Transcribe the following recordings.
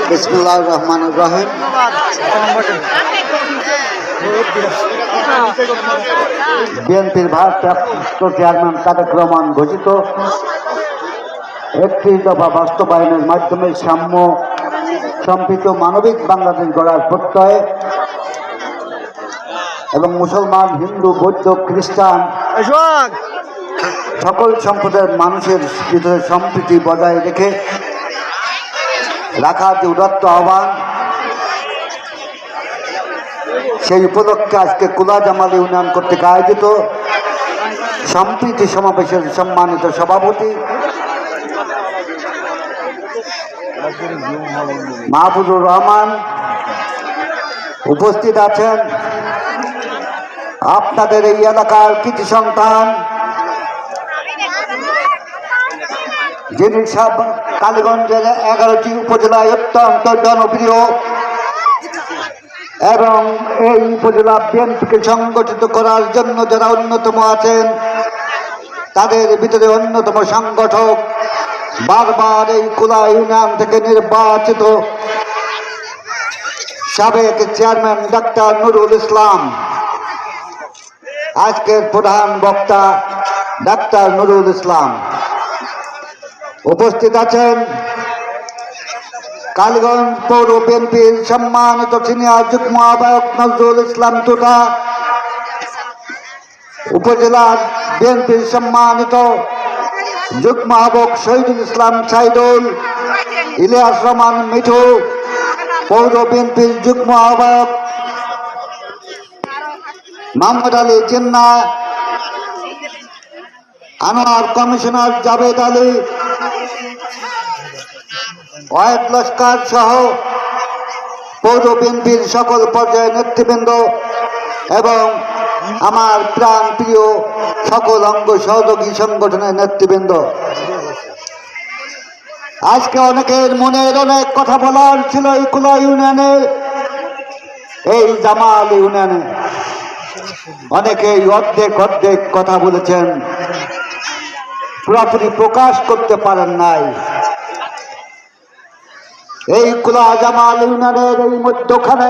বিসমিল্লাহির রহমানির রহিম। বিএনপির ভারপ্রাপ্ত চেয়ারম্যান তারেক রহমান ঘোষিত 31 দফা বাস্তবায়নের মাধ্যমে সাম্য সম্পৃক্ত মানবিক বাংলাদেশ গড়ার প্রত্যয়ে এবং মুসলমান, হিন্দু, বৌদ্ধ, খ্রিস্টান সকল সম্প্রদায়ের মানুষের ভিতরে সম্প্রীতি বজায় রেখে রাখার যে উদাত্ত আহ্বান, সেই উপলক্ষে আজকে কুলাজামাল ইউনিয়ন কর্তৃক আয়োজিত সম্প্রীতি সমাবেশের সম্মানিত সভাপতি মাহফুজুর রহমান উপস্থিত আছেন। আপনাদের এই এলাকার কৃতি সন্তান, যিনি কালীগঞ্জের 11টি উপজেলায় অত্যন্ত জনপ্রিয় এবং এই উপজেলা বিএনপিকে সংগঠিত করার জন্য যারা অন্যতম আছেন, তাদের ভিতরে অন্যতম সংগঠক, বারবার এই কুলা ইউনিয়ন থেকে নির্বাচিত সাবেক চেয়ারম্যান ডাক্তার নুরুল ইসলাম, আজকের প্রধান বক্তা ডাক্তার নুরুল ইসলাম উপস্থিত আছেন। কালীগঞ্জ পৌর বিএনপির সম্মানিত সিনিয়র যুগ্ম আহ্বায়ক নজরুল ইসলাম টুটা, উপজেলার বিএনপির সম্মানিত যুগ্ম আহ্বায়ক শহীদুল ইসলাম সাইদুল, ইলিয়াস রহমান মিঠু, পৌর বিএনপির যুগ্ম আহ্বায়ক মোহাম্মদ আলী জিন্না, আনোয়ার কমিশনার জাভেদ আলী, ওয়াহেদ লস্কর সহ পৌর বিএনপির সকল পর্যায়ের নেতৃবৃন্দ এবং আমার প্রাণ প্রিয় সকল অঙ্গ সহযোগী সংগঠনের নেতৃবৃন্দ, আজকে অনেকের মনের অনেক কথা বলার ছিল এই কুলা ইউনিয়নে, এই জামাল ইউনিয়নে অনেকেই অর্ধেক অর্ধেক কথা বলেছেন, পুরোপুরি প্রকাশ করতে পারেন নাই। এই কুলা জামাল ইউনিয়নের এই মধ্যখানে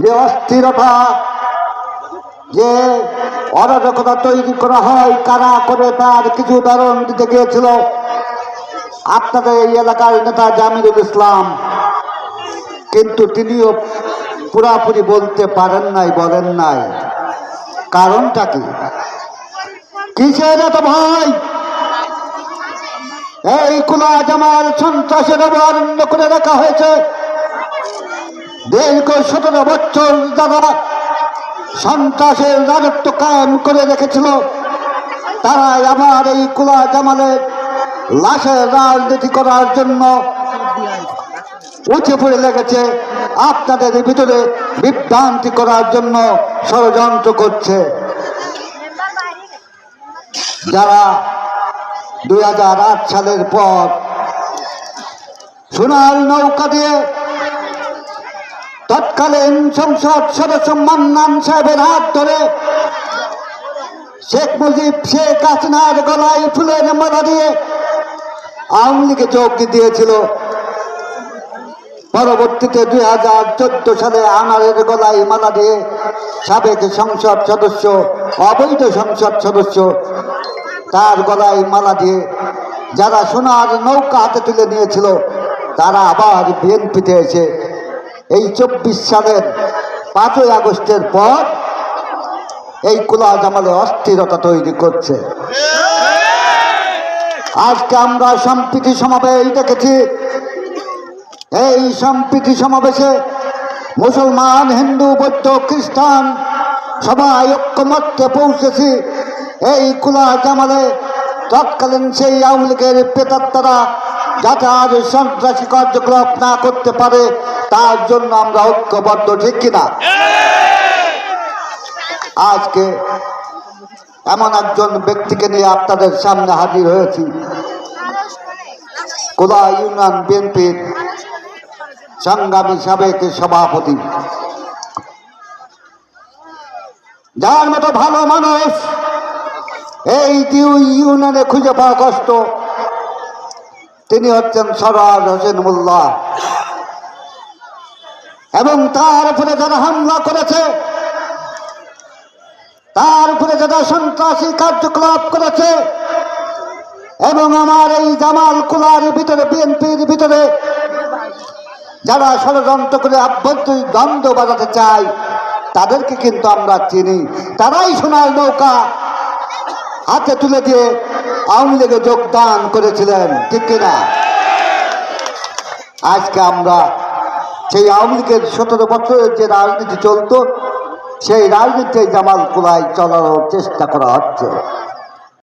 যে অস্থিরতা, যে অরাজকতা তৈরি করা হয়, কারা করে তার কিছু উদাহরণ দিতে গিয়েছিল আপনাদের এই এলাকার নেতা জামিরুল ইসলাম, কিন্তু তিনিও পুরাপুরি বলতে পারেন নাই, বলেন নাই। কারণটা কি? কিসের এত ভয়? এই কুলা জামাল সন্ত্রাসের অভয়ারণ্য করে রাখা হয়েছে। দীর্ঘ 17 বছর যারা সন্ত্রাসের রাজত্ব কায়েম করে রেখেছিল, তারাই আমার এই কুলা জামালের লাশের রাজনীতি করার জন্য উঠে পড়ে লেগেছে, আপনাদের ভিতরে বিভ্রান্তি করার জন্য ষড়যন্ত্র করছে। যারা 2008 সালের পর সোনার নৌকা দিয়ে তৎকালীন সংসদ সদস্য মান্নান সাহেবের হাত ধরে শেখ মুজিব শেখ হাসিনার গলায় ফুলের মালা দিয়ে আওয়ামী লীগে যোগ দিয়েছিল, পরবর্তীতে 2014 সালে আনারের গলায় মালা দিয়ে সাবেক সংসদ সদস্য, অবৈধ সংসদ সদস্য, তার গলায় মালা দিয়ে যারা সোনার নৌকা হাতে তুলে নিয়েছিল, তারা আবার বিএনপিতে এসে এই 24 সালের 5ই আগস্টের পর এই কুলা জামালে অস্থিরতা তৈরি করছে। আজকে আমরা সম্প্রীতি সমাবেশ দেখেছি। এই সম্প্রীতি সমাবেশে মুসলমান, হিন্দু, বৌদ্ধ, খ্রিস্টান সবাই ঐক্যমত্যে পৌঁছেছি। এই কুলা জামালে তৎকালীন সেই আওয়ামী লীগের প্রেতাত্মারা যাতে আর সন্ত্রাসী কার্যকলাপ না করতে পারে, তার জন্য আমরা ঐক্যবদ্ধ, ঠিক কিনা? আজকে এমন একজন ব্যক্তিকে নিয়ে আপনাদের সামনে হাজির হয়েছি, কুলা ইউনিয়ন বিএনপির সংগ্রামী সাবেক সভাপতি, যার মতো ভালো মানুষ এই ইউনিয়নে খুঁজে পাওয়া কষ্ট। তিনি হচ্ছেন সরওয়ার হোসেন মোল্লা। এবং তার উপরে যারা হামলা করেছে, তার উপরে যারা সন্ত্রাসী কার্যকলাপ করেছে, এবং আমার এই জামাল কুলার ভিতরে, বিএনপির ভিতরে যারা ষড়যন্ত্র করে আভ্যন্তরীণ দ্বন্দ্ব বাজাতে চায়, তাদেরকে কিন্তু আমরা চিনি। তারাই সোনার নৌকা হাতে তুলে দিয়ে আওয়ামী লীগে যোগদান করেছিলেন, ঠিক কিনা? আজকে আমরা সেই আওয়ামী লীগের 17 বছরের যে রাজনীতি চলতো, সেই রাজনীতি জামাল কুলায় চলানোর চেষ্টা করা হচ্ছে।